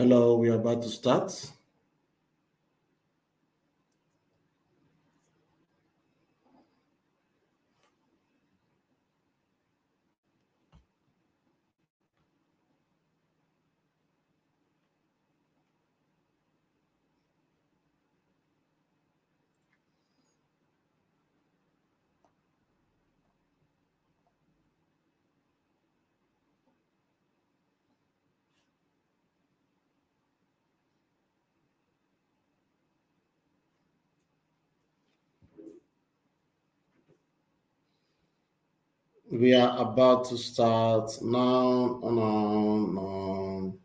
Hello, we are about to start. We are about to start now. No.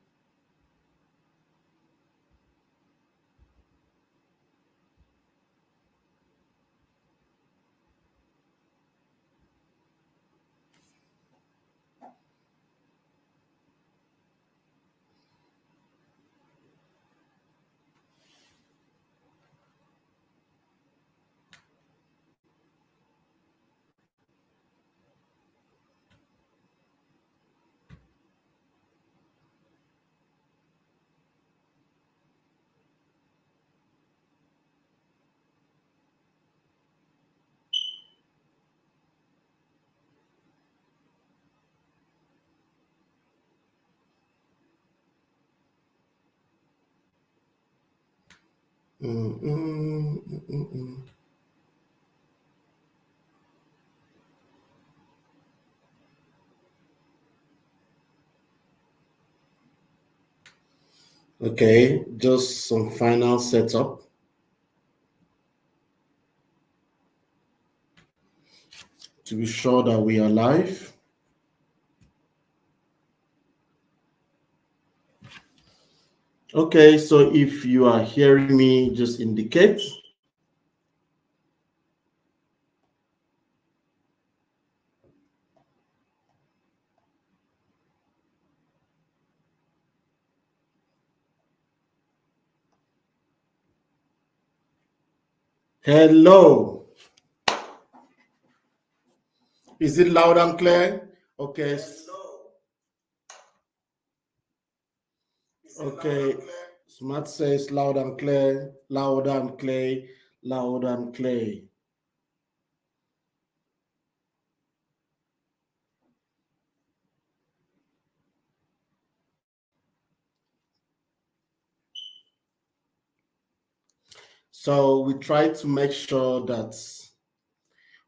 Okay, just some final setup. To be sure that we are live. Okay, so if you are hearing me, just indicate. Hello. Is it loud and clear? Okay. Okay. Smart says loud and clear, loud and clear, loud and clear. So we try to make sure that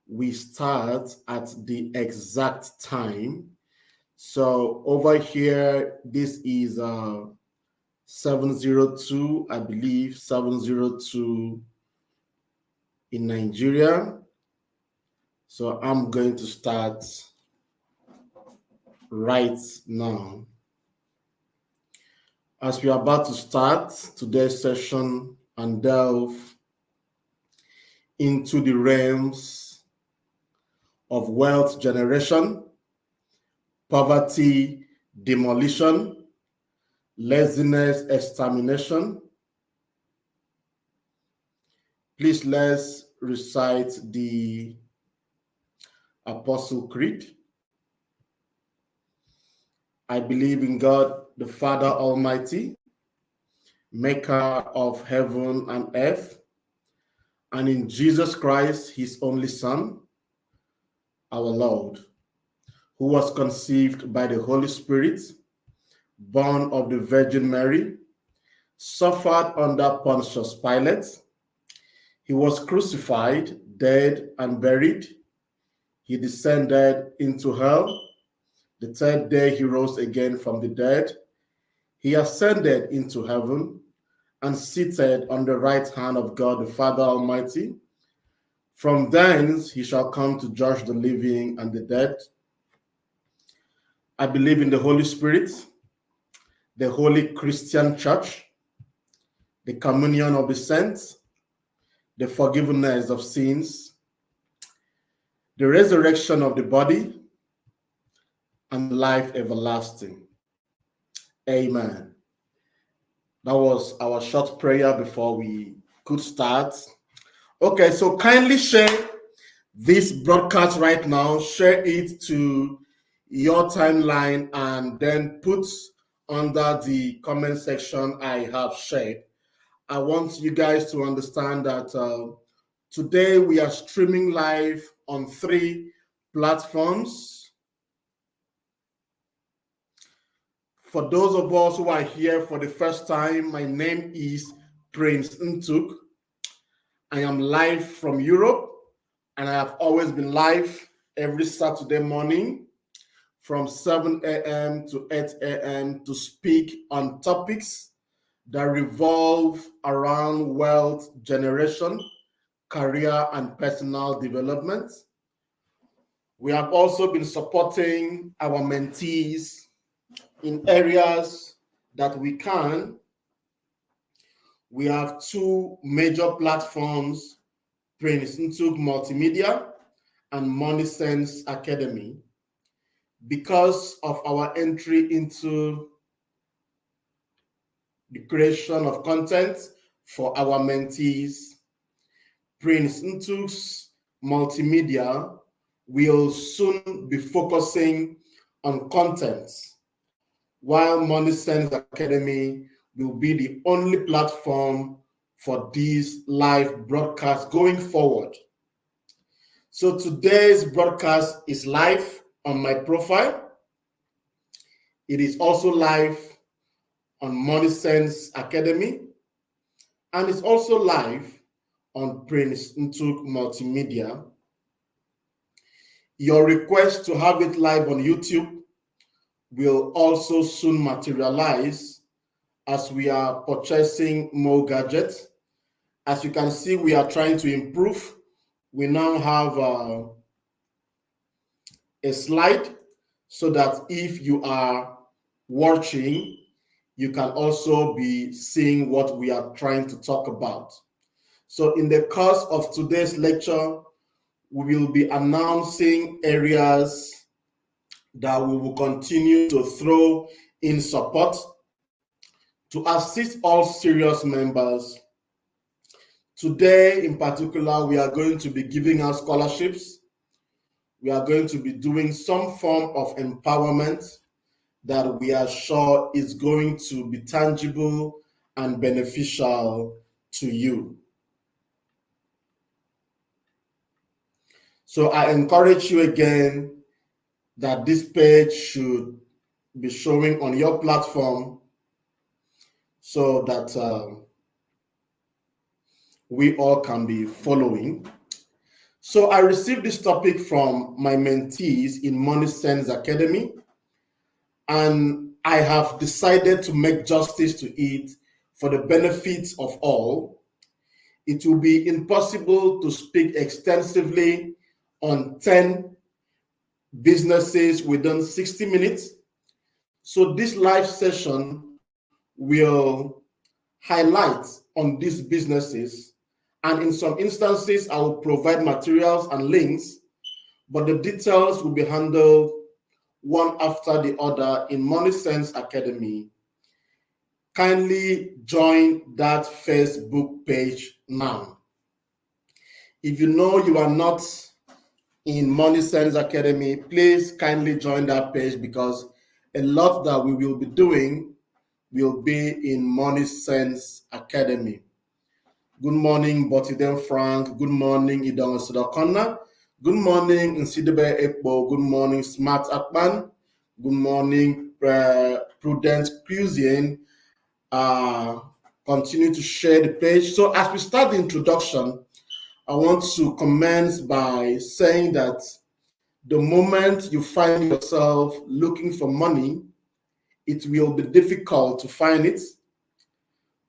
we start at the exact time. So over here, this is 7:02, I believe, 7:02 in Nigeria. So I'm going to start right now. As we are about to start today's session and delve into the realms of wealth generation, poverty demolition, laziness extermination, please let's recite the Apostle Creed. I believe in God, the Father Almighty, maker of heaven and earth, and in Jesus Christ, his only Son, our Lord, who was conceived by the Holy Spirit, born of the Virgin Mary, suffered under Pontius Pilate. He was crucified, dead, and buried. He descended into hell. The third day he rose again from the dead. He ascended into heaven and seated on the right hand of God the Father Almighty. From thence he shall come to judge the living and the dead. I believe in the Holy Spirit, the Holy Christian Church, the communion of the saints, the forgiveness of sins, the resurrection of the body, and life everlasting. Amen. That was our short prayer before we could start. Okay, so kindly share this broadcast right now. Share it to your timeline and then put under the comment section I have shared. I want you guys to understand that today we are streaming live on 3 platforms. For those of us who are here for the first time, my name is Prince NTUK. I am live from Europe, and I have always been live every Saturday morning from 7 a.m. to 8 a.m. to speak on topics that revolve around wealth generation, career, and personal development. We have also been supporting our mentees in areas that we can. We have 2 major platforms, Prince NTUK Multimedia and Money Sense Academy. Because of our entry into the creation of content for our mentees, Prince NTUK's Multimedia will soon be focusing on content, while Money Sense Academy will be the only platform for these live broadcasts going forward. So today's broadcast is live on my profile. It is also live on Money Sense Academy, and it's also live on Prince NTUK Multimedia. Your request to have it live on YouTube will also soon materialize as we are purchasing more gadgets. As you can see, we are trying to improve. We now have a slide so that if you are watching, you can also be seeing what we are trying to talk about. So in the course of today's lecture, we will be announcing areas that we will continue to throw in support to assist all serious members. Today, in particular, we are going to be giving out scholarships. We are going to be doing some form of empowerment that we are sure is going to be tangible and beneficial to you. So I encourage you again that this page should be showing on your platform so that we all can be following. So I received this topic from my mentees in Money Sense Academy, and I have decided to make justice to it for the benefit of all. It will be impossible to speak extensively on 10 businesses within 60 minutes. So this live session will highlight on these businesses, and in some instances, I will provide materials and links, but the details will be handled one after the other in Money Sense Academy. Kindly join that Facebook page now. If you know you are not in Money Sense Academy, please kindly join that page, because a lot that we will be doing will be in Money Sense Academy. Good morning, Botiden Frank. Good morning, Idon Sudakona. Good morning, Nsidebe Ekbo. Good morning, Smart Akpan. Good morning, Prudence Cuisine. Continue to share the page. So as we start the introduction, I want to commence by saying that the moment you find yourself looking for money, it will be difficult to find it.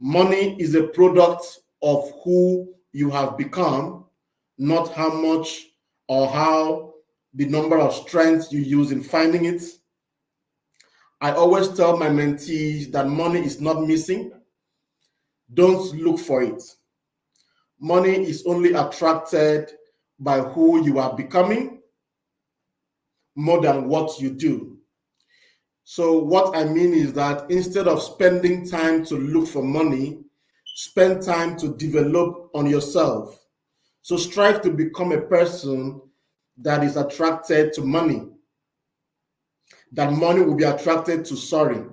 Money is a product of who you have become, not how much or how the number of strengths you use in finding it. I always tell my mentees that money is not missing. Don't look for it. Money is only attracted by who you are becoming more than what you do. So what I mean is that instead of spending time to look for money, spend time to develop on yourself. So strive to become a person that is attracted to money, that money will be attracted to, sorry.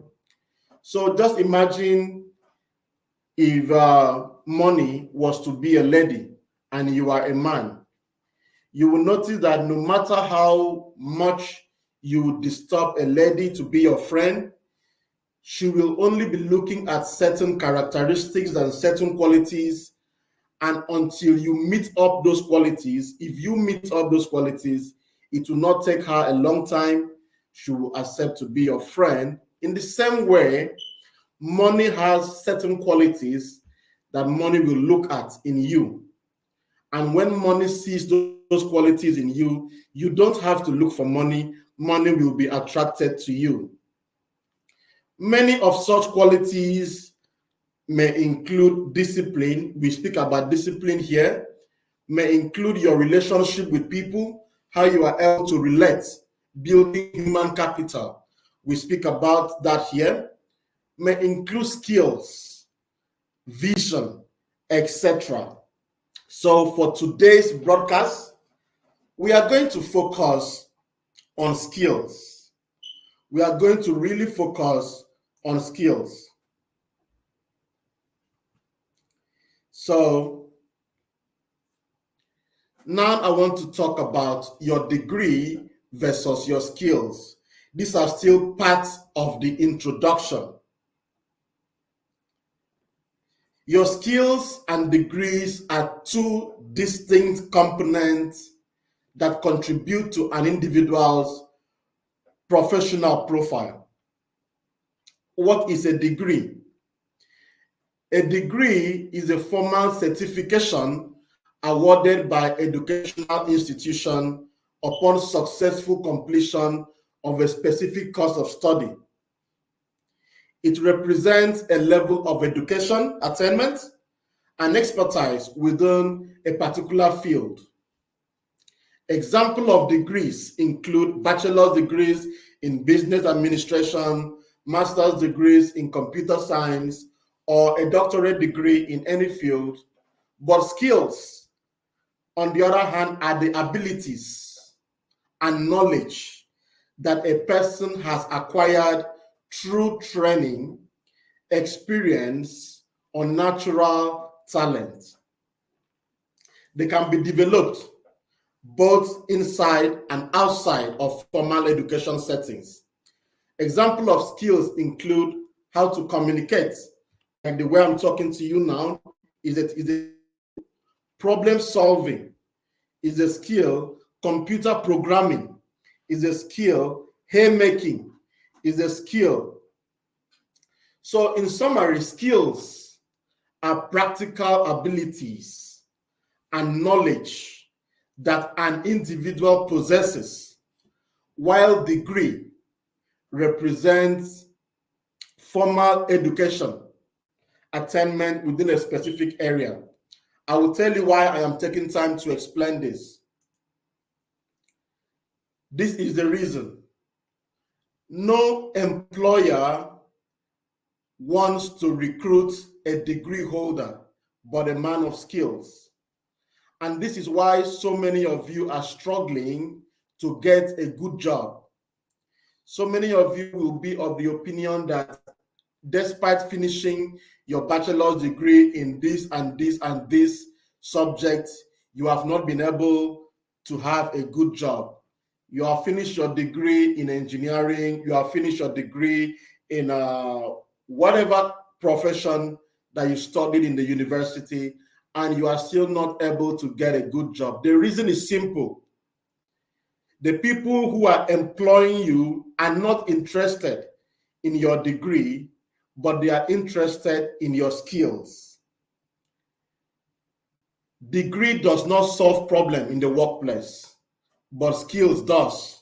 So just imagine if money was to be a lady and you are a man. You will notice that no matter how much you disturb a lady to be your friend, she will only be looking at certain characteristics and certain qualities. And until you meet up those qualities, if you meet up those qualities, it will not take her a long time. She will accept to be your friend. In the same way, money has certain qualities that money will look at in you. And when money sees those qualities in you, you don't have to look for money. Money will be attracted to you. Many of such qualities may include discipline. We speak about discipline here. May include your relationship with people, how you are able to relate, building human capital. We speak about that here. May include skills, vision, etc. So for today's broadcast, we are going to focus on skills. We are going to really focus on skills. So now I want to talk about your degree versus your skills. These are still parts of the introduction. Your skills and degrees are two distinct components that contribute to an individual's professional profile. What is a degree? A degree is a formal certification awarded by educational institution upon successful completion of a specific course of study. It represents a level of education, attainment, and expertise within a particular field. Examples of degrees include bachelor's degrees in business administration, master's degrees in computer science, or a doctorate degree in any field. But skills, on the other hand, are the abilities and knowledge that a person has acquired through training, experience, or natural talent. They can be developed both inside and outside of formal education settings. Examples of skills include how to communicate, like the way I'm talking to you now, is a problem solving, is a skill. Computer programming is a skill. Haymaking is a skill. So in summary, skills are practical abilities and knowledge that an individual possesses, while degree represents formal education attainment within a specific area. I will tell you why I am taking time to explain this. This is the reason. No employer wants to recruit a degree holder, but a man of skills. And this is why so many of you are struggling to get a good job. So many of you will be of the opinion that despite finishing your bachelor's degree in this and this and this subject, you have not been able to have a good job. You have finished your degree in engineering, you have finished your degree in whatever profession that you studied in the university, and you are still not able to get a good job. The reason is simple. The people who are employing you are not interested in your degree, but they are interested in your skills. Degree does not solve problem in the workplace, but skills does.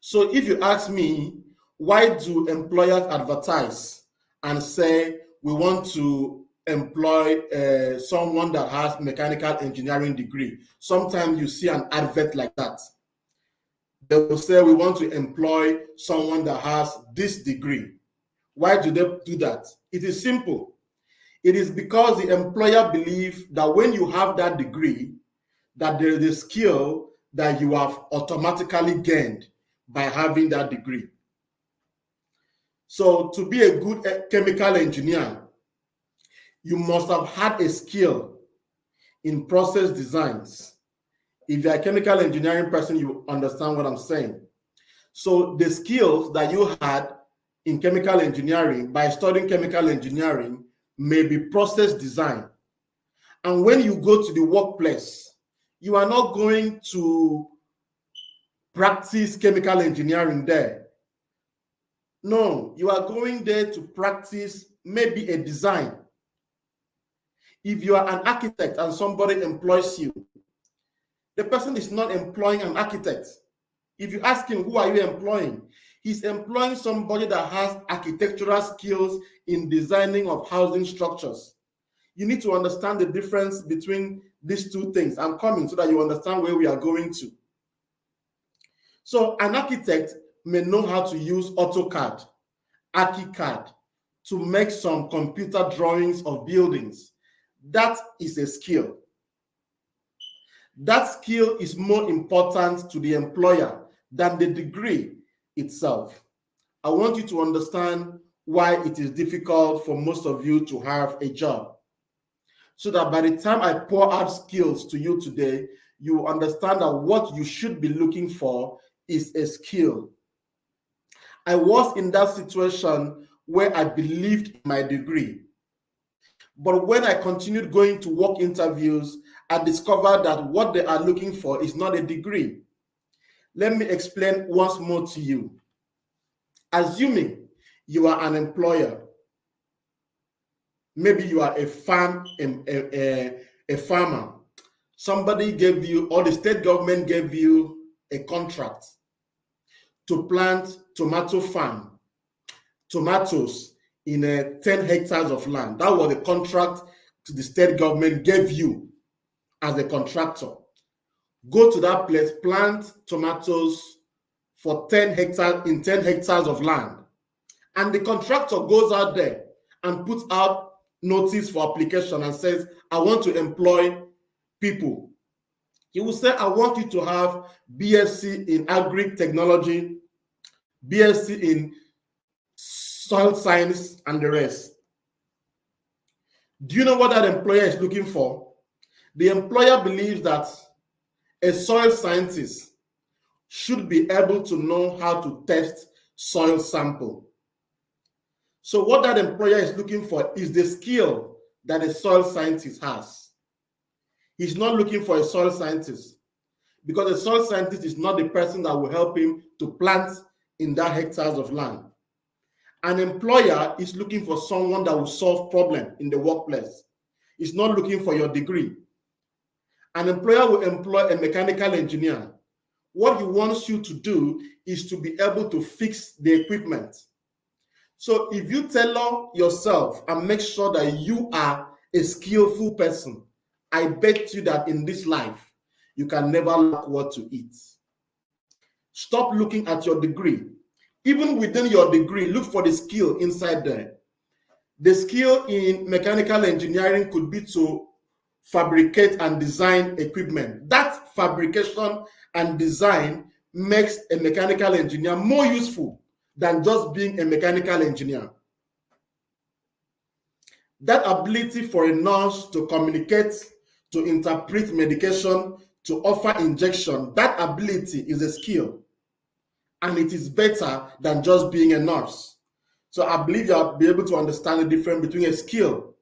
So if you ask me, why do employers advertise and say we want to employ someone that has mechanical engineering degree? Sometimes you see an advert like that. They will say we want to employ someone that has this degree. Why do they do that? It is simple. It is because the employer believes that when you have that degree, that there is a skill that you have automatically gained by having that degree. So to be a good chemical engineer, you must have had a skill in process designs. If you're a chemical engineering person, you understand what I'm saying. So the skills that you had in chemical engineering by studying chemical engineering may be process design. And when you go to the workplace, you are not going to practice chemical engineering there. No, you are going there to practice maybe a design. If you are an architect and somebody employs you, the person is not employing an architect. If you ask him, who are you employing? He's employing somebody that has architectural skills in designing of housing structures. You need to understand the difference between these two things. I'm coming so that you understand where we are going to. So an architect may know how to use AutoCAD, ArchiCAD to make some computer drawings of buildings. That is a skill. That skill is more important to the employer than the degree itself. I want you to understand why it is difficult for most of you to have a job, so that by the time I pour out skills to you today, you understand that what you should be looking for is a skill. I was in that situation where I believed in my degree. But when I continued going to work interviews, I discovered that what they are looking for is not a degree. Let me explain once more to you. Assuming you are an employer, maybe you are a farmer, somebody gave you, or the state government gave you a contract to plant tomato farm, tomatoes in 10 hectares of land. That was the contract the state government gave you as a contractor. Go to that place, plant tomatoes for 10 hectares in 10 hectares of land. And the contractor goes out there and puts out notice for application and says, I want to employ people. He will say, I want you to have BSc in agri technology, BSc in soil science, and the rest. Do you know what that employer is looking for? The employer believes that a soil scientist should be able to know how to test soil sample. So what that employer is looking for is the skill that a soil scientist has. He's not looking for a soil scientist, because a soil scientist is not the person that will help him to plant in that hectares of land. An employer is looking for someone that will solve problems in the workplace. He's not looking for your degree. An employer will employ a mechanical engineer. What he wants you to do is to be able to fix the equipment. So if you tailor yourself and make sure that you are a skillful person, I bet you that in this life, you can never lack what to eat. Stop looking at your degree. Even within your degree, look for the skill inside there. The skill in mechanical engineering could be to fabricate and design equipment. That fabrication and design makes a mechanical engineer more useful than just being a mechanical engineer. That ability for a nurse to communicate, to interpret medication, to offer injection, that ability is a skill. And it is better than just being a nurse. So I believe you'll be able to understand the difference between a skill.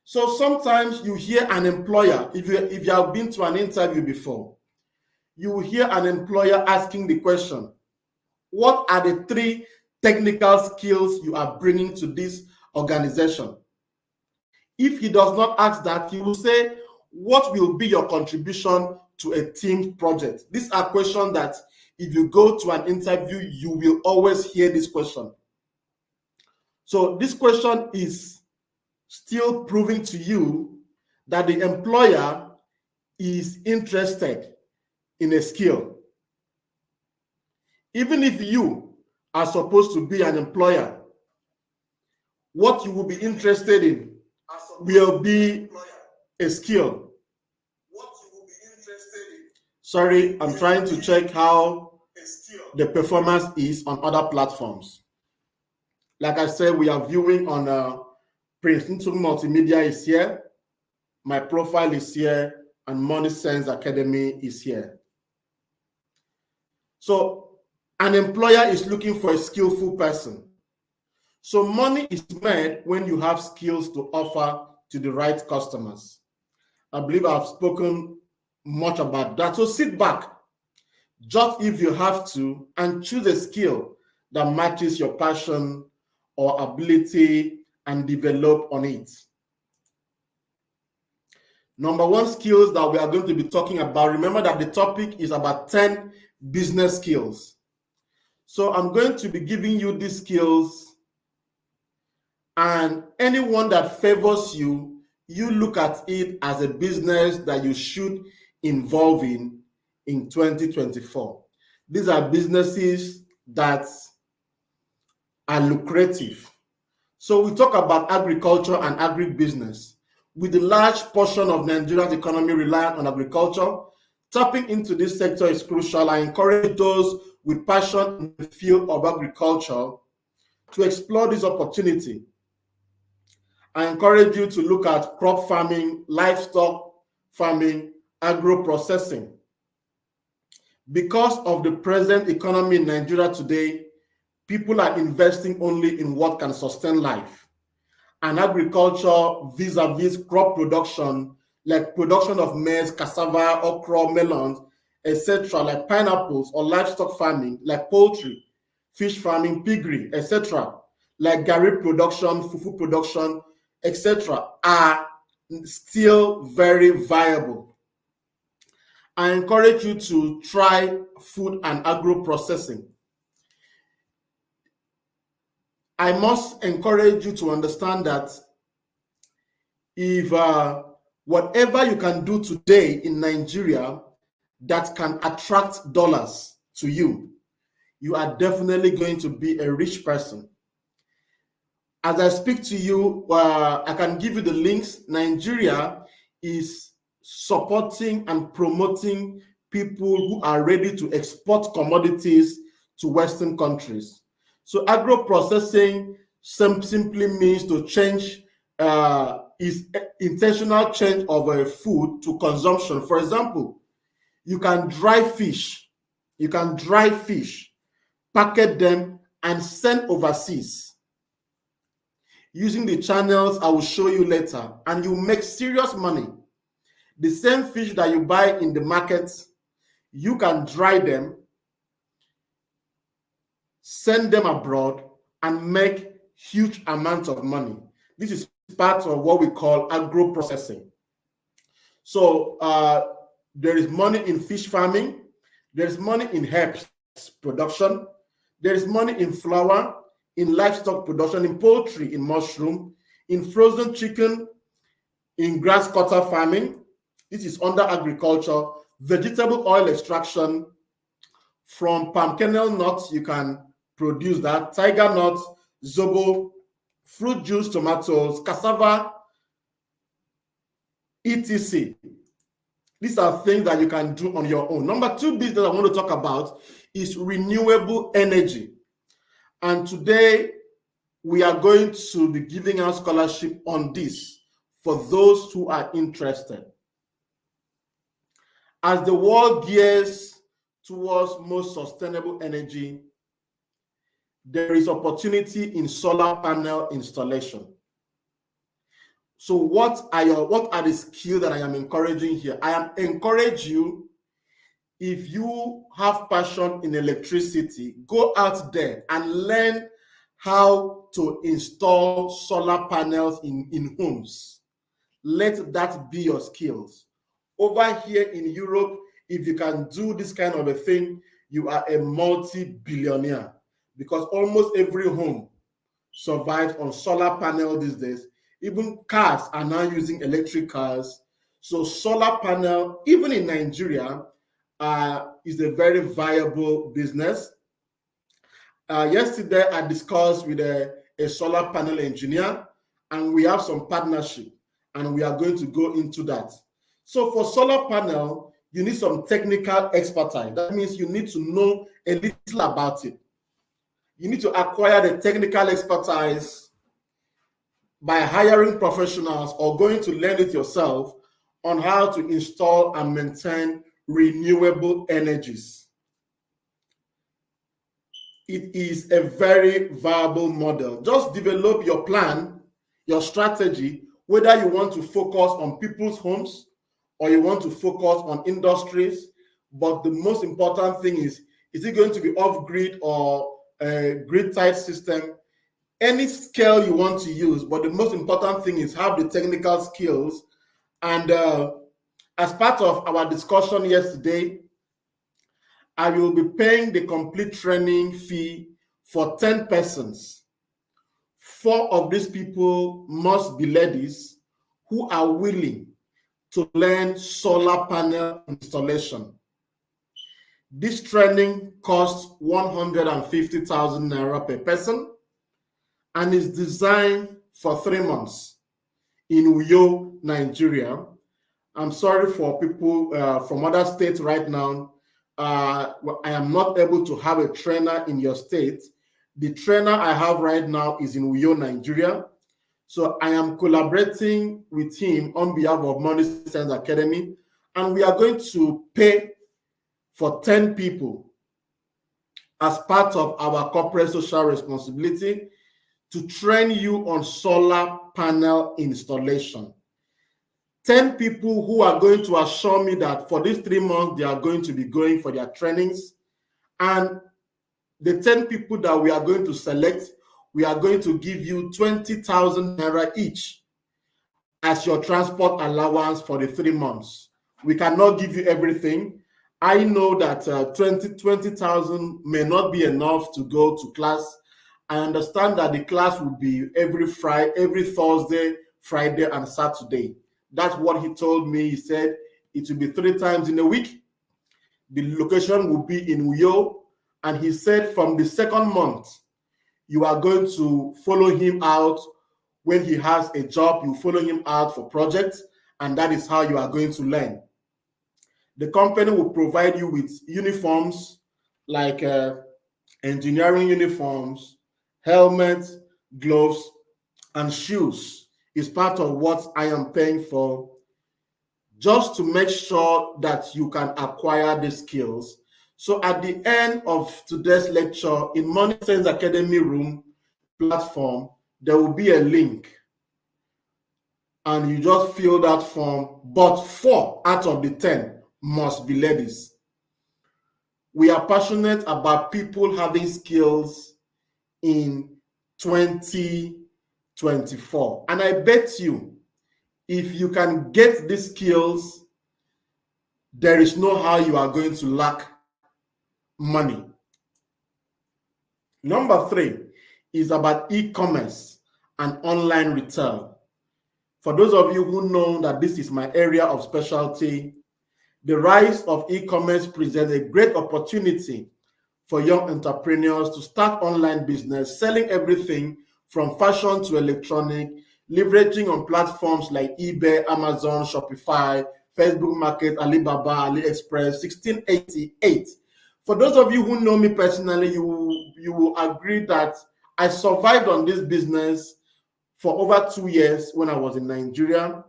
So sometimes you hear an employer, if you have been to an interview before, you will hear an employer asking the question, what are the 3 technical skills you are bringing to this organization? If he does not ask that, he will say, what will be your contribution to a team project? These are questions that if you go to an interview, you will always hear this question. So this question is still proving to you that the employer is interested in a skill. Even if you are supposed to be an employer, what you will be interested in will be a skill. Sorry, I'm trying to check how the performance is on other platforms. Like I said, we are viewing on Prince NTUK Multimedia is here, my profile is here, and Money Sense Academy is here. So an employer is looking for a skillful person. So money is made when you have skills to offer to the right customers. I believe I've spoken much about that. So sit back, just if you have to, and choose a skill that matches your passion or ability and develop on it. Number one skills that we are going to be talking about, remember that the topic is about 10 business skills. So I'm going to be giving you these skills, and anyone that favors you, you look at it as a business that you should involve in 2024. These are businesses that are lucrative. So we talk about agriculture and agribusiness. With the large portion of Nigeria's economy reliant on agriculture, tapping into this sector is crucial. I encourage those with passion in the field of agriculture to explore this opportunity. I encourage you to look at crop farming, livestock farming, agro-processing. Because of the present economy in Nigeria today, people are investing only in what can sustain life. And agriculture vis-a-vis crop production, like production of maize, cassava, okra, melons, etc., like pineapples, or livestock farming, like poultry, fish farming, piggery, etc., like garri production, fufu production, etc., are still very viable. I encourage you to try food and agro-processing. I must encourage you to understand that if whatever you can do today in Nigeria that can attract dollars to you, you are definitely going to be a rich person. As I speak to you, I can give you the links. Nigeria is supporting and promoting people who are ready to export commodities to Western countries. So agro-processing simply means to change, is intentional change of food to consumption. For example, you can dry fish, packet them, and send overseas using the channels I will show you later, and you make serious money. The same fish that you buy in the market, you can dry them, send them abroad, and make huge amounts of money. This is part of what we call agro-processing. So there is money in fish farming, there is money in herbs production, there is money in flour, in livestock production, in poultry, in mushroom, in frozen chicken, in grass cutter farming. This is under agriculture. Vegetable oil extraction from palm kernel nuts, you can produce that. Tiger nuts, zobo, fruit juice, tomatoes, cassava, etc. These are things that you can do on your own. Number two business I want to talk about is renewable energy. And today we are going to be giving out scholarship on this for those who are interested. As the world gears towards more sustainable energy, there is opportunity in solar panel installation. So what are the skills that I am encouraging here? I am encouraging you, if you have passion in electricity, go out there and learn how to install solar panels in homes. Let that be your skills. Over here in Europe, if you can do this kind of a thing, you are a multi-billionaire, because almost every home survives on solar panel these days. Even cars are now using electric cars. So solar panel, even in Nigeria, is a very viable business. Yesterday, I discussed with a solar panel engineer, and we have some partnership, and we are going to go into that. So for solar panel, you need some technical expertise. That means you need to know a little about it. You need to acquire the technical expertise by hiring professionals or going to learn it yourself on how to install and maintain renewable energies. It is a very viable model. Just develop your plan, your strategy, whether you want to focus on people's homes or you want to focus on industries. But the most important thing is it going to be off-grid or a grid-tied system? Any scale you want to use, but the most important thing is have the technical skills. And as part of our discussion yesterday, I will be paying the complete training fee for 10 persons. 4 of these people must be ladies who are willing to learn solar panel installation. This training costs 150,000 naira per person and is designed for 3 months in Uyo, Nigeria. I'm sorry for people from other states right now. I am not able to have a trainer in your state. The trainer I have right now is in Uyo, Nigeria. So I am collaborating with him on behalf of Money Sense Academy, and we are going to pay for 10 people as part of our corporate social responsibility to train you on solar panel installation. 10 people who are going to assure me that for these 3 months, they are going to be going for their trainings. And the 10 people that we are going to select, we are going to give you 20,000 naira each as your transport allowance for the 3 months. We cannot give you everything. I know that 20,000 may not be enough to go to class. I understand that the class will be every Thursday, Friday, and Saturday. That's what he told me. He said it will be 3 times in a week. The location will be in Uyo. And he said from the 2nd month, you are going to follow him out. When he has a job, you follow him out for projects. And that is how you are going to learn. The company will provide you with uniforms like engineering uniforms, helmets, gloves, and shoes. Is part of what I am paying for, just to make sure that you can acquire the skills. So at the end of today's lecture, in Money Sense Academy Room platform, there will be a link, and you just fill that form, but 4 out of the 10 must be ladies. We are passionate about people having skills in 2024. And I bet you, if you can get these skills, there is no how you are going to lack money. Number 3 is about e-commerce and online retail. For those of you who know that this is my area of specialty, the rise of e-commerce presents a great opportunity for young entrepreneurs to start online business, selling everything from fashion to electronic, leveraging on platforms like eBay, Amazon, Shopify, Facebook Market, Alibaba, AliExpress, 1688. For those of you who know me personally, you will agree that I survived on this business for over 2 years when I was in Nigeria.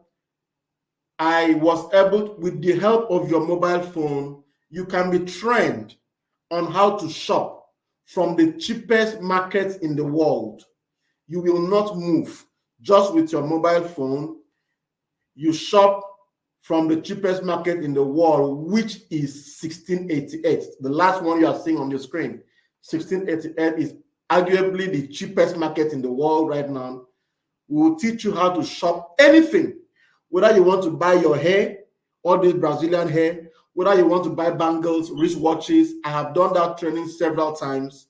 I was able, with the help of your mobile phone, you can be trained on how to shop from the cheapest markets in the world. You will not move. Just with your mobile phone, you shop from the cheapest market in the world, which is 1688. The last one you are seeing on the screen. 1688 is arguably the cheapest market in the world right now. We will teach you how to shop anything, whether you want to buy your hair, all this Brazilian hair, whether you want to buy bangles, wristwatches. I have done that training several times.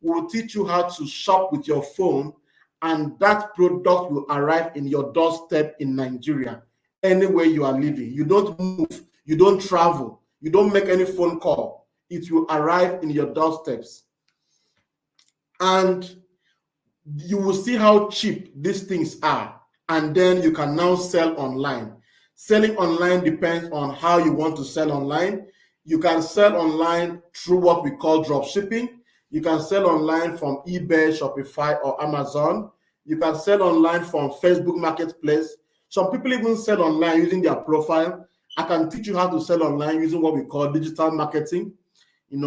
We will teach you how to shop with your phone, and that product will arrive in your doorstep in Nigeria, anywhere you are living. You don't move, you don't travel, you don't make any phone call. It will arrive in your doorsteps. And you will see how cheap these things are, and then you can now sell online. Selling online depends on how you want to sell online. You can sell online through what we call drop shipping. You can sell online from eBay, Shopify, or Amazon. You can sell online from Facebook Marketplace. Some people even sell online using their profile. I can teach you how to sell online using what we call digital marketing.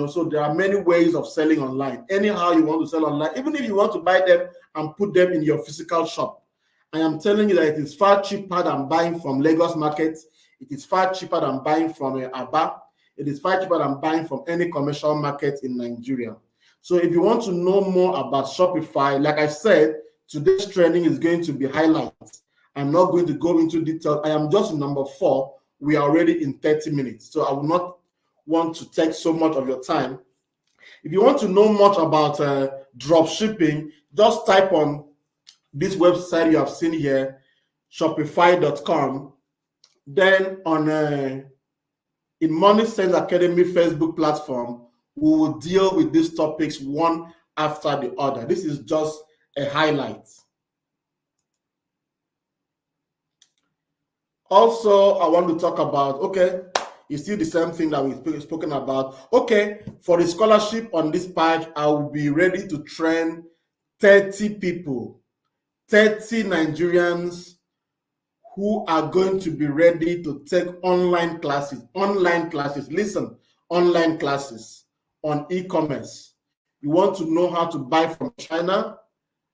So there are many ways of selling online. Anyhow you want to sell online, even if you want to buy them and put them in your physical shop. I am telling you that it is far cheaper than buying from Lagos market. It is far cheaper than buying from Aba. It is far cheaper than buying from any commercial market in Nigeria. So if you want to know more about Shopify, like I said, today's training is going to be highlights. I'm not going to go into detail. I am just in number 4. We are already in 30 minutes. So I will not want to take so much of your time. If you want to know much about drop shipping, just type on this website you have seen here, shopify.com. Then on in Money Sense Academy Facebook platform, we will deal with these topics one after the other. This is just a highlight. Also, I want to talk about, okay, you see the same thing that we've spoken about. Okay, for the scholarship on this page, I will be ready to train 30 people, 30 Nigerians who are going to be ready to take online classes. Listen, online classes on e-commerce. You want to know how to buy from China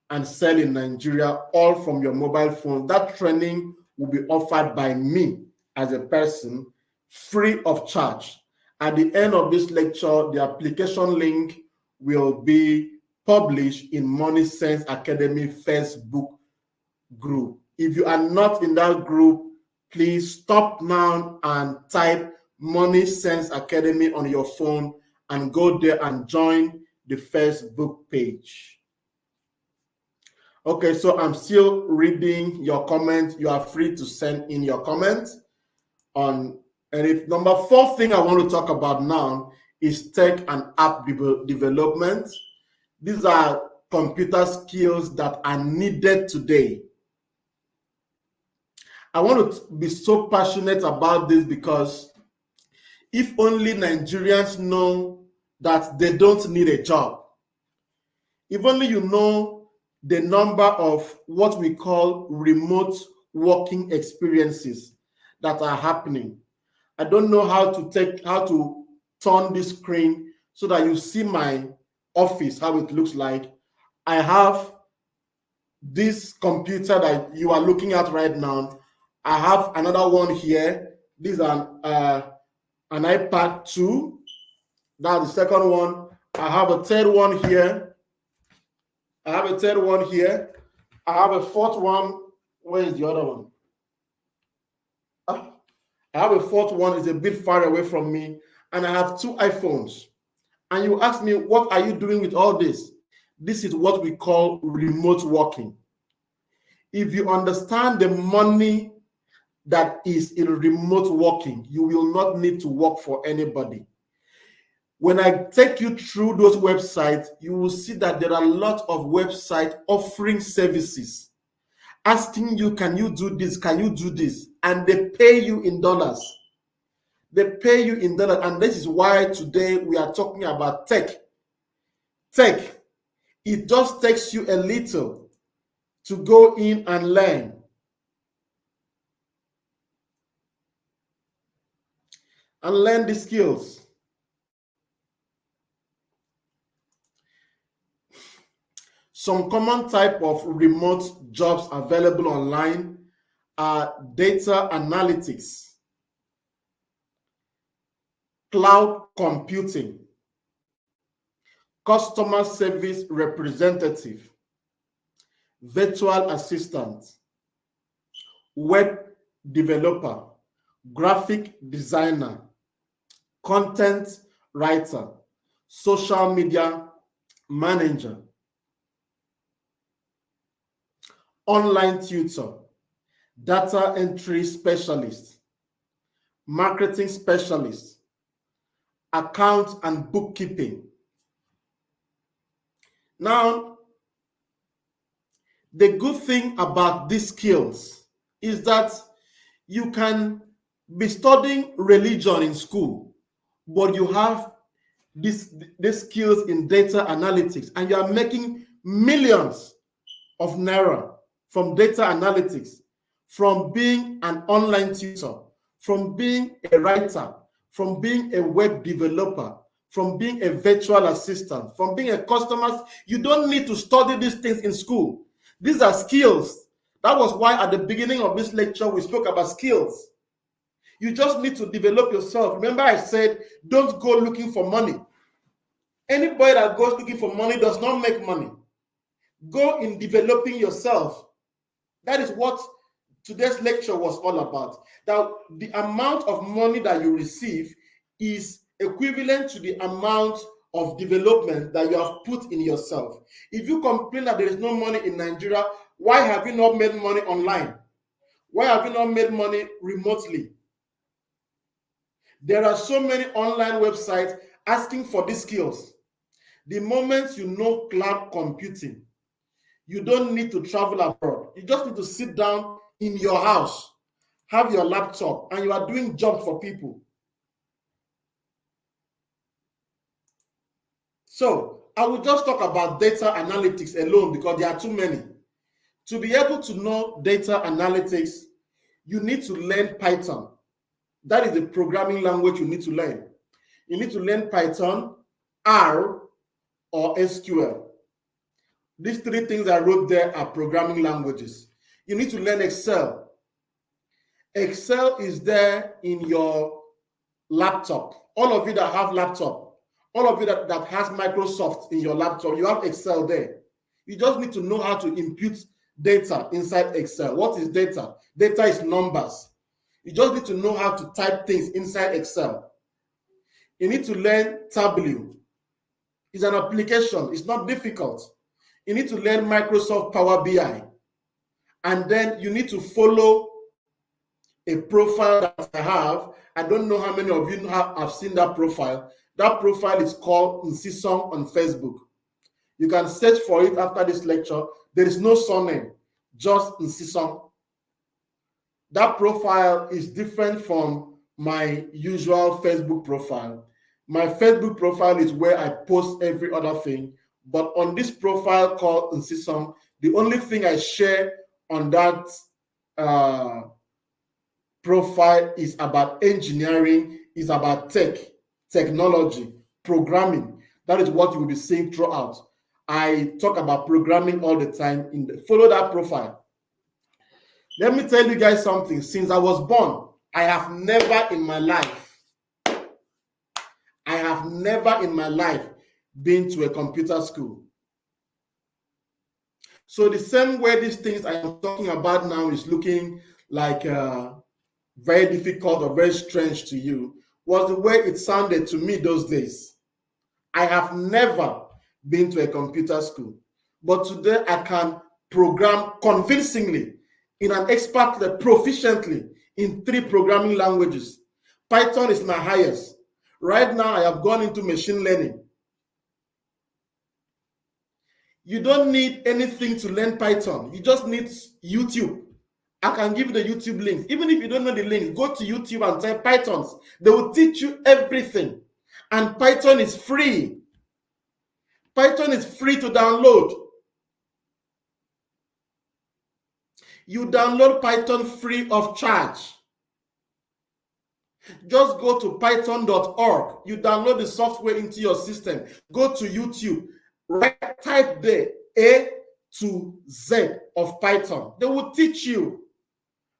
and sell in Nigeria, all from your mobile phone. That training will be offered by me as a person, free of charge. At the end of this lecture, the application link will be published in Money Sense Academy Facebook group. If you are not in that group, please stop now and type Money Sense Academy on your phone and go there and join the Facebook page. Okay, so I'm still reading your comments. You are free to send in your comments on. And if number 4 thing I want to talk about now is tech and app development. These are computer skills that are needed today. I want to be so passionate about this because if only Nigerians know that they don't need a job, if only you know the number of what we call remote working experiences that are happening. I don't know how to turn this screen so that you see my office, how it looks like. I have this computer that you are looking at right now. I have another one here. This is an iPad 2. That's the second one. I have a third one here. I have a 4th one. Where is the other one? I have a 4th one. It's a bit far away from me. And I have 2 iPhones. And you ask me, what are you doing with all this? This is what we call remote working. If you understand the money that is in remote working, you will not need to work for anybody. When I take you through those websites, you will see that there are a lot of websites offering services, asking you, can you do this? Can you do this? And they pay you in dollars. They pay you in dollars. And this is why today we are talking about tech. Tech, it just takes you a little to go in and learn. And learn the skills. Some common type of remote jobs available online are data analytics, cloud computing, customer service representative, virtual assistant, web developer, graphic designer, content writer, social media manager, online tutor, data entry specialist, marketing specialist, account and bookkeeping. Now, the good thing about these skills is that You can be studying religion in school, but you have these skills in data analytics, and you are making millions of naira from data analytics, from being an online tutor, from being a writer, from being a web developer, from being a virtual assistant, from being a customer. You don't need to study these things in school. These are skills. That was why at the beginning of this lecture we spoke about skills. You just need to develop yourself. Remember I said, don't go looking for money. Anybody that goes looking for money does not make money. Go in developing yourself. That is what today's lecture was all about. That the amount of money that you receive is equivalent to the amount of development that you have put in yourself. If you complain that there is no money in Nigeria, why have you not made money online? Why have you not made money remotely? There are so many online websites asking for these skills. The moment you know cloud computing, you don't need to travel abroad. You just need to sit down in your house, have your laptop, and you are doing jobs for people. So I will just talk about data analytics alone because there are too many. To be able to know data analytics, you need to learn Python. That is the programming language you need to learn. You need to learn Python, R, or SQL. These three things I wrote there are programming languages. You need to learn Excel. Excel is there in your laptop. All of you that have laptop, all of you that has Microsoft in your laptop, you have Excel there. You just need to know how to input data inside Excel. What is data? Data is numbers. You just need to know how to type things inside Excel. You need to learn Tableau. It's an application. It's not difficult. You need to learn Microsoft Power BI. And then you need to follow a profile that I have. I don't know how many of you have seen that profile. That profile is called Nsisong on Facebook. You can search for it after this lecture. There is no surname, just Nsisong. That profile is different from my usual Facebook profile. My Facebook profile is where I post every other thing. But on this profile called Nsisong, the only thing I share on that profile is about engineering, is about technology, programming. That is what you will be seeing throughout. I talk about programming all the time. Follow that profile. Let me tell you guys something. Since I was born, I have never in my life been to a computer school. So the same way these things I am talking about now is looking like very difficult or very strange to you, was the way it sounded to me those days. I have never been to a computer school, but today I can program convincingly in an expert level, proficiently in 3 programming languages. Python is my highest. Right now, I have gone into machine learning. You don't need anything to learn Python. You just need YouTube. I can give you the YouTube links. Even if you don't know the link, go to YouTube and type Pythons. They will teach you everything. And Python is free. Python is free to download. You download Python free of charge. Just go to python.org. You download the software into your system. Go to YouTube. Type there A to Z of Python. They will teach you.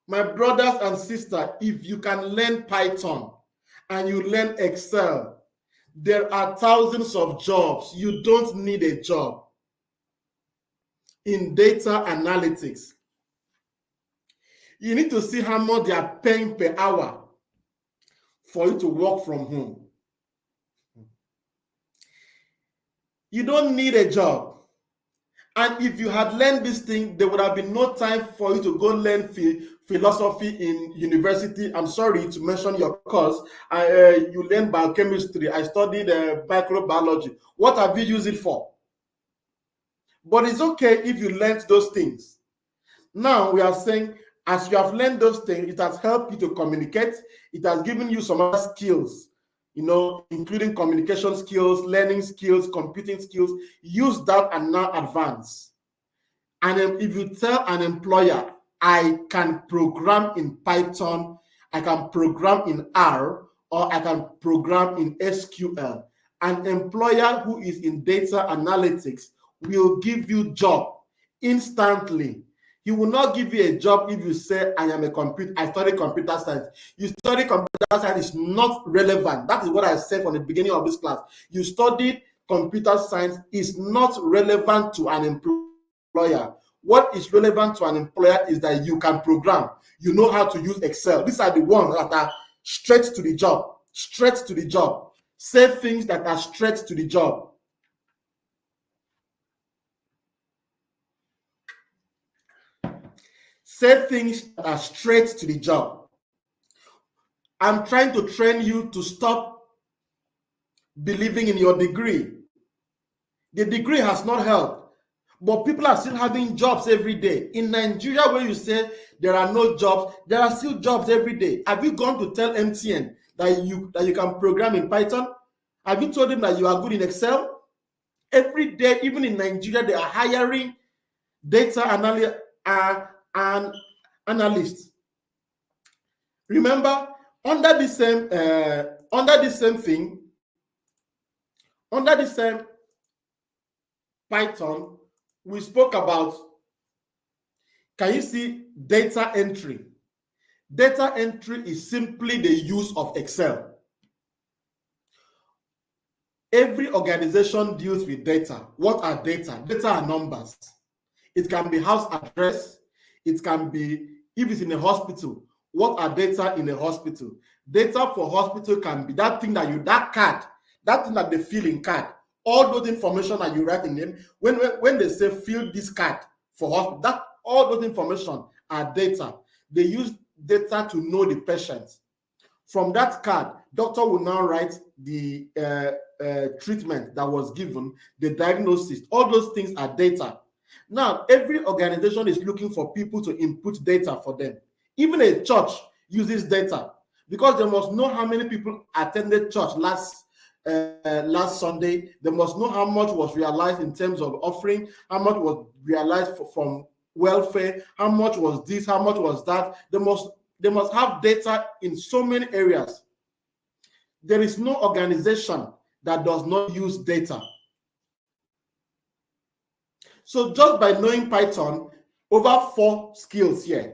My brothers and sisters, if you can learn Python and you learn Excel, there are thousands of jobs. You don't need a job in data analytics. You need to see how much they are paying per hour for you to work from home. You don't need a job. And if you had learned this thing, there would have been no time for you to go learn philosophy in university. I'm sorry to mention your course. You learned biochemistry. I studied microbiology. What have you used it for? But it's okay if you learned those things. Now we are saying, As you have learned those things, it has helped you to communicate. It has given you some other skills, including communication skills, learning skills, computing skills. Use that and now advance. And if you tell an employer, I can program in Python, I can program in R, or I can program in SQL, an employer who is in data analytics will give you job instantly. He will not give you a job if you say, I study computer science. You study computer science is not relevant. That is what I said from the beginning of this class. You studied computer science is not relevant to an employer. What is relevant to an employer is that you can program. You know how to use Excel. These are the ones that are straight to the job. Straight to the job. Say things that are straight to the job. Say things that are straight to the job. I'm trying to train you to stop believing in your degree. The degree has not helped, but people are still having jobs every day. In Nigeria, where you say there are no jobs, there are still jobs every day. Have you gone to tell MTN that you can program in Python? Have you told them that you are good in Excel? Every day, even in Nigeria, they are hiring data analysts. Remember, under the same Python, we spoke about, can you see data entry? Data entry is simply the use of Excel. Every organization deals with data. What are data? Data are numbers. It can be house address. It can be, if it's in a hospital, what are data in a hospital? Data for hospital can be that thing that thing that they fill in card. All those information that you write in them, when they say fill this card for hospital, all those information are data. They use data to know the patient. From that card, doctor will now write the treatment that was given, the diagnosis. All those things are data. Now, every organization is looking for people to input data for them. Even a church uses data because they must know how many people attended church last Sunday. They must know how much was realized in terms of offering, how much was realized from welfare, how much was this, how much was that. They must have data in so many areas. There is no organization that does not use data. So just by knowing Python, over 4 skills here.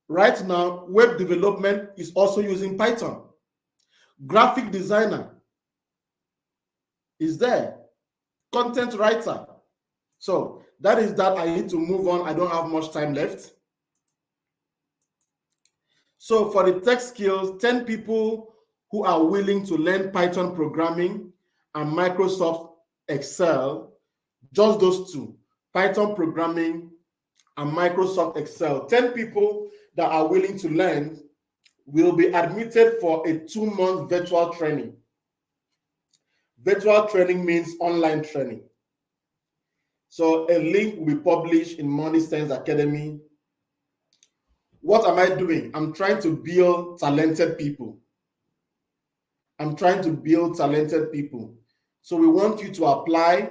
Right now, web development is also using Python. Graphic designer is there. Content writer. So that is that. I need to move on. I don't have much time left. So for the tech skills, 10 people who are willing to learn Python programming and Microsoft Excel, just those two, Python programming and Microsoft Excel. 10 people that are willing to learn will be admitted for a 2-month virtual training. Virtual training means online training. So a link will be published in Money Sense Academy. What am I doing? I'm trying to build talented people. So we want you to apply.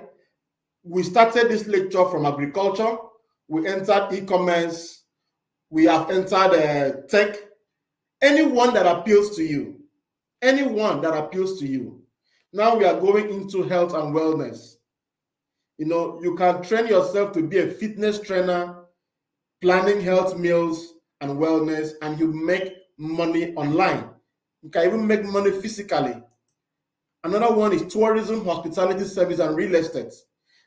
We started this lecture from agriculture. We entered e-commerce. We have entered tech. Anyone that appeals to you. Now we are going into health and wellness. You can train yourself to be a fitness trainer, planning health meals and wellness, and you make money online. You can even make money physically. Another one is tourism, hospitality service, and real estate.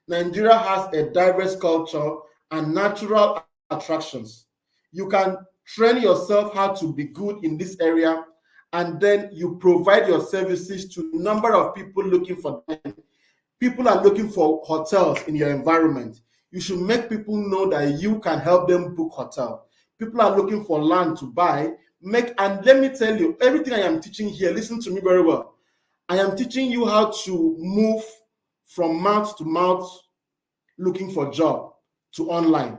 Nigeria has a diverse culture and natural attractions. You can train yourself how to be good in this area, and then you provide your services to a number of people looking for them. People are looking for hotels in your environment. You should make people know that you can help them book hotel. People are looking for land to buy. And let me tell you, everything I am teaching here, listen to me very well. I am teaching you how to move from mouth to mouth looking for job to online.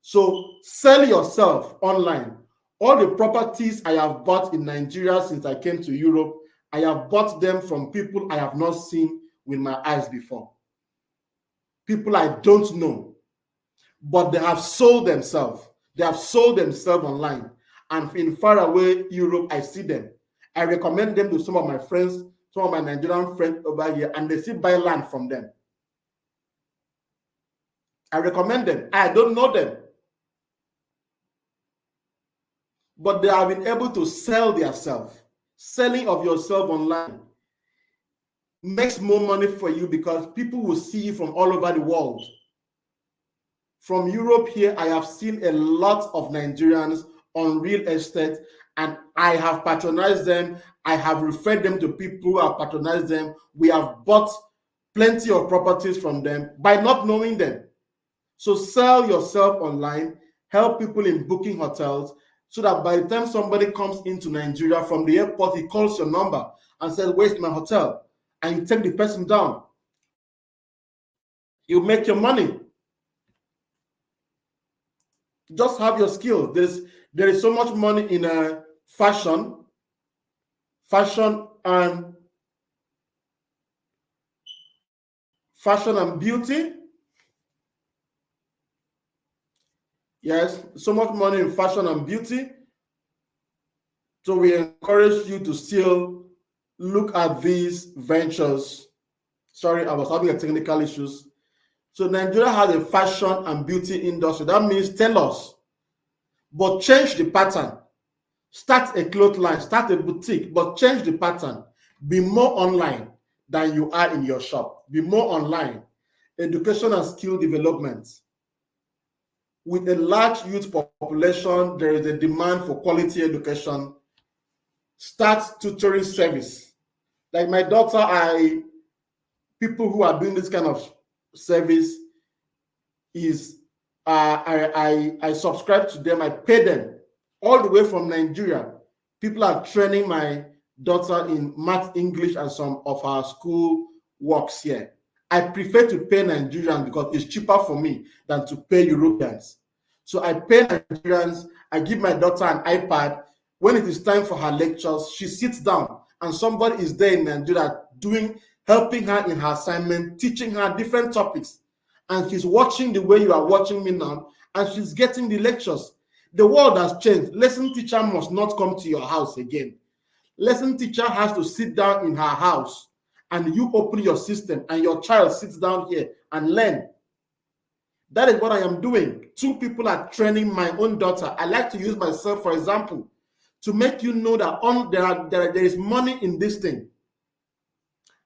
So sell yourself online. All the properties I have bought in Nigeria since I came to Europe, I have bought them from people I have not seen with my eyes before. People I don't know, but they have sold themselves. They have sold themselves online. And in faraway Europe, I see them. I recommend them to some of my friends, some of my Nigerian friends over here, and they still buy land from them. I recommend them. I don't know them, but they have been able to sell themselves. Selling of yourself online makes more money for you because people will see you from all over the world. From Europe here, I have seen a lot of Nigerians on real estate, and I have patronized them. I have referred them to people who have patronized them. We have bought plenty of properties from them by not knowing them. So sell yourself online, help people in booking hotels, so that by the time somebody comes into Nigeria from the airport, he calls your number and says, "Where's my hotel?" And you take the person down. You make your money. Just have your skills. There is so much money in fashion and beauty. Yes, so much money in fashion and beauty. So we encourage you to still look at these ventures. Sorry, I was having a technical issues. So Nigeria has a fashion and beauty industry. That means tell us, but change the pattern. Start a cloth line, start a boutique, but change the pattern. Be more online than you are in your shop. Be more online. Education and skill development. With a large youth population, there is a demand for quality education. Start tutoring service. Like my daughter, people who are doing this kind of service is I subscribe to them. I pay them all the way from Nigeria. People are training my daughter in math, English, and some of our school works here. I prefer to pay Nigerians because it's cheaper for me than to pay Europeans. So I pay Nigerians. I give my daughter an iPad. When it is time for her lectures, she sits down and somebody is there in Nigeria helping her in her assignment, teaching her different topics. And she's watching the way you are watching me now, and she's getting the lectures. The world has changed. Lesson teacher must not come to your house again. Lesson teacher has to sit down in her house, and you open your system, and your child sits down here and learn. That is what I am doing. 2 people are training my own daughter. I like to use myself, for example, to make you know that there is money in this thing.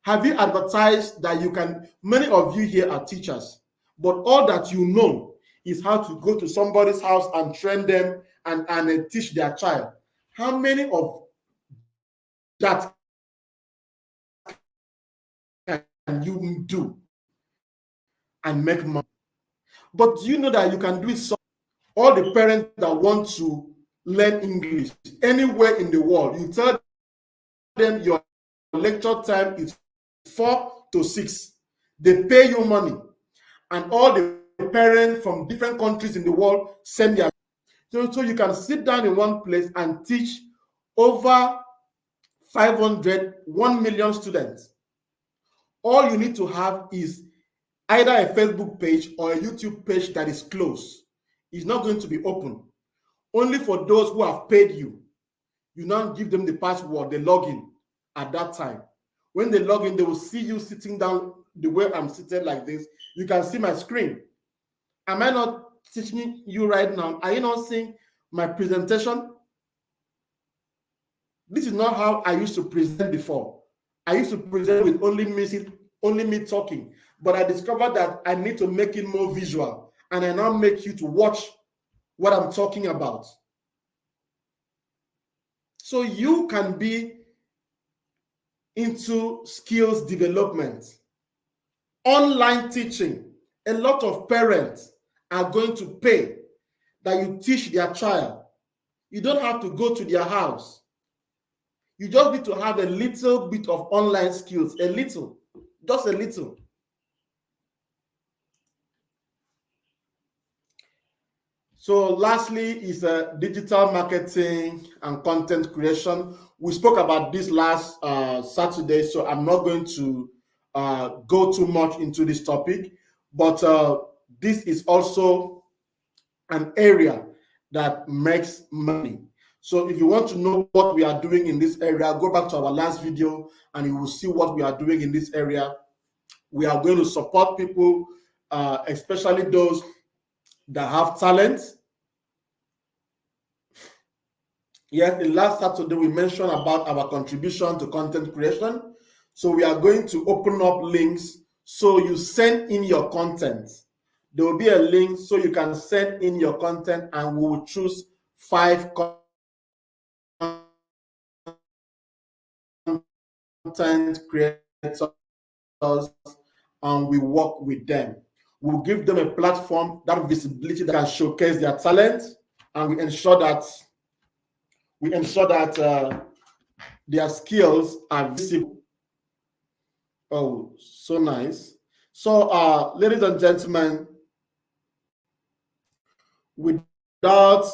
Have you advertised that you can? Many of you here are teachers, but all that you know is how to go to somebody's house and train them and teach their child. How many of that can you do and make money? But do you know that you can do it? All the parents that want to learn English anywhere in the world, you tell them your lecture time is 4 to 6. They pay you money, and all the parents from different countries in the world send their. So you can sit down in one place and teach over 500, 1 million students. All you need to have is either a Facebook page or a YouTube page that is closed. It's not going to be open. Only for those who have paid you. You now give them the password, they log in at that time. When they log in, they will see you sitting down the way I'm sitting like this. You can see my screen. Am I not teaching you right now? Are you not seeing my presentation? This is not how I used to present before. I used to present with only me talking, but I discovered that I need to make it more visual, and I now make you to watch what I'm talking about. So you can be into skills development, online teaching. A lot of parents are going to pay that you teach their child. You don't have to go to their house. You just need to have a little bit of online skills, a little, just a little. So lastly is digital marketing and content creation. We spoke about this last Saturday, so I'm not going to go too much into this topic, but this is also an area that makes money. So if you want to know what we are doing in this area, go back to our last video and you will see what we are doing in this area. We are going to support people, especially those that have talent. Yes, in last Saturday, we mentioned about our contribution to content creation. So we are going to open up links. So you send in your content. There will be a link so you can send in your content and we will choose 5 content creators and we work with them. We'll give them a platform, that visibility that can showcase their talent, and we ensure that their skills are visible. Oh, so nice. So, ladies and gentlemen, without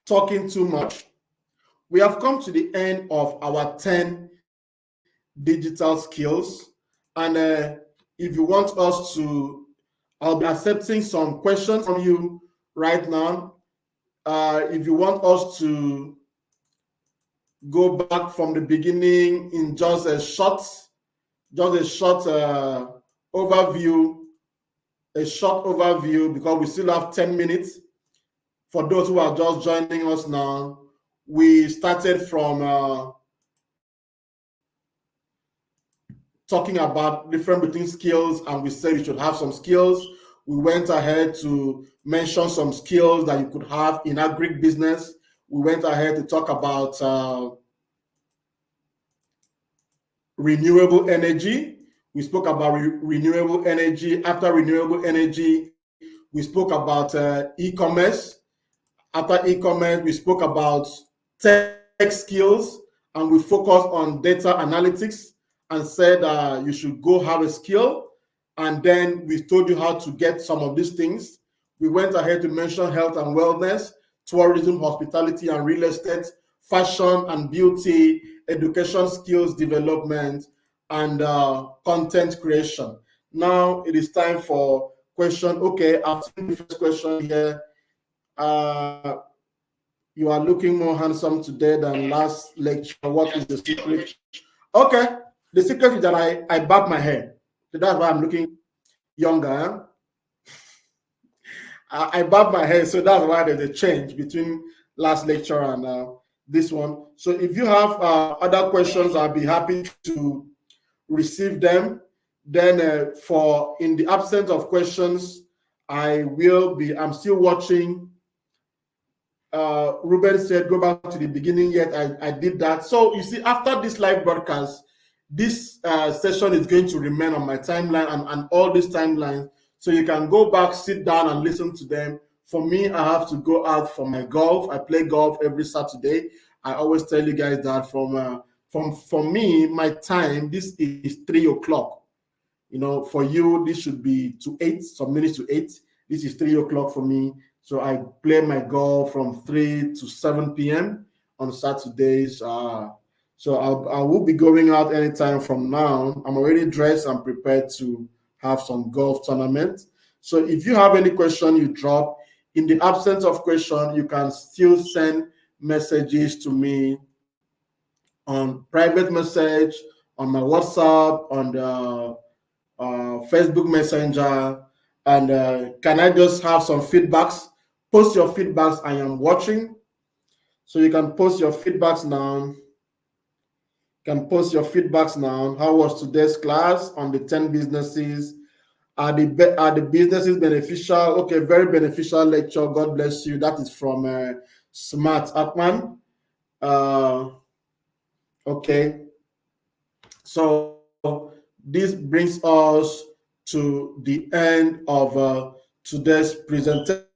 talking too much, we have come to the end of our 10 digital skills. And if you want us to, I'll be accepting some questions from you right now. If you want us to go back from the beginning in just a short overview, because we still have 10 minutes. For those who are just joining us now, we started from talking about different between skills, and we said you should have some skills. We went ahead to mention some skills that you could have in agri business. We went ahead to talk about renewable energy. We spoke about renewable energy. After renewable energy, we spoke about e-commerce. After e-commerce, we spoke about tech skills, and we focused on data analytics and said you should go have a skill. And then we told you how to get some of these things. We went ahead to mention health and wellness, tourism, hospitality and real estate, fashion and beauty, education skills development, and content creation. Now it is time for question. Okay, I've seen the first question here. You are looking more handsome today than last lecture. What is the secret? Okay, the secret is that I barb my hair. So that's why I'm looking younger. I barb my hair, so that's why there's a change between last lecture and this one. So if you have other questions, I'll be happy to receive them. Then for in the absence of questions, I'm still watching. Ruben said, go back to the beginning. Yet I did that. So you see, after this live broadcast, this session is going to remain on my timeline and all these timelines. So you can go back, sit down and listen to them. For me, I have to go out for my golf. I play golf every Saturday. I always tell you guys that for me, my time, this is 3 o'clock. You know, for you, this should be to 8, some minutes to 8. This is 3 o'clock for me. So I play my golf from 3 to 7 p.m. on Saturdays. So I will be going out anytime from now. I'm already dressed and prepared to have some golf tournament. So if you have any question, you drop. In the absence of question, you can still send messages to me on private message, on my WhatsApp, on the Facebook Messenger. And can I just have some feedbacks? Post your feedbacks. I am watching. So you can post your feedbacks now. How was today's class on the 10 businesses? Are the businesses beneficial? Okay, very beneficial lecture. God bless you. That is from Smart Atman. Okay. So this brings us to the end of today's presentation.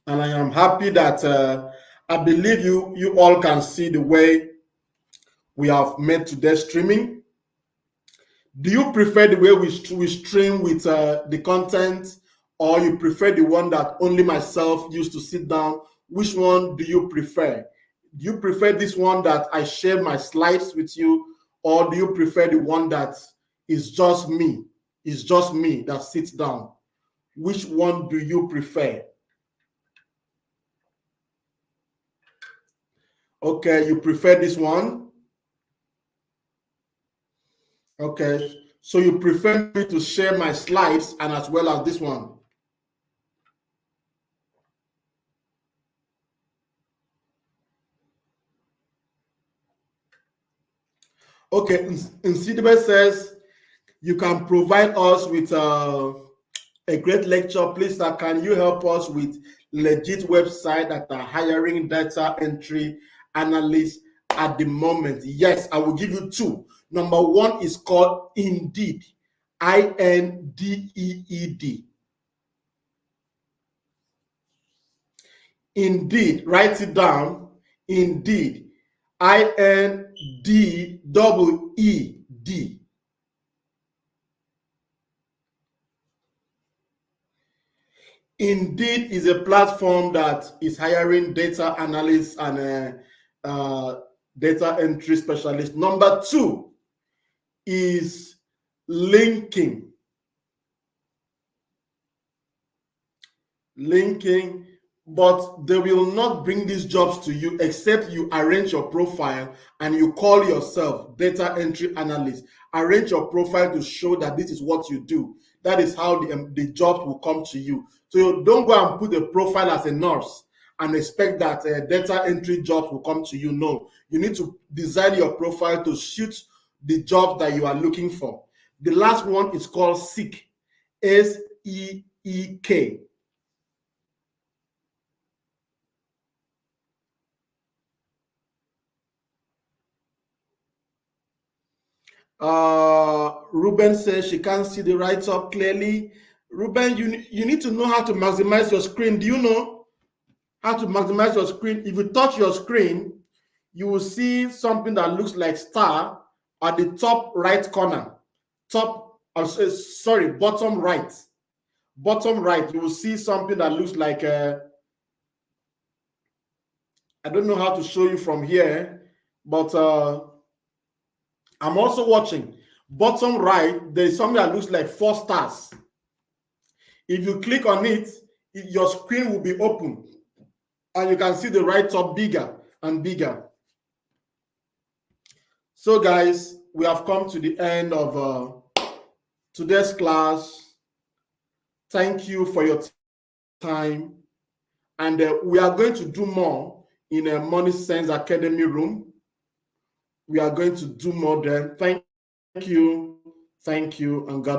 And I am happy that I believe you all can see the way we have made today's streaming. Do you prefer the way we stream with the content, or you prefer the one that only myself used to sit down? Which one do you prefer? Do you prefer this one that I share my slides with you, or do you prefer the one that is just me? It's just me that sits down. Which one do you prefer? Okay, you prefer this one? Okay, so you prefer me to share my slides and as well as this one? Okay, Nsidibe says, you can provide us with a great lecture. Please, sir, can you help us with legit website that are hiring data entry analysts at the moment? Yes, I will give you two. Number one is called Indeed, Indeed. Indeed, write it down. Indeed, Indeed. Indeed is a platform that is hiring data analysts and data entry specialists. Number two is LinkedIn. LinkedIn, but they will not bring these jobs to you except you arrange your profile and you call yourself data entry analyst. Arrange your profile to show that this is what you do. That is how the jobs will come to you. So you don't go and put a profile as a nurse and expect that data entry jobs will come to you. No, you need to design your profile to suit the job that you are looking for. The last one is called Seek, SEEK. Ruben says she can't see the write-up clearly. Ruben, you need to know how to maximize your screen. Do you know how to maximize your screen? If you touch your screen, you will see something that looks like star at the top right corner. Bottom right. Bottom right, you will see something that looks like I don't know how to show you from here, but I'm also watching. Bottom right, there is something that looks like 4 stars. If you click on it, your screen will be open and you can see the right top bigger and bigger. So guys, we have come to the end of today's class. Thank you for your time. And we are going to do more in a Money Sense Academy room. We are going to do more then. Thank you, and God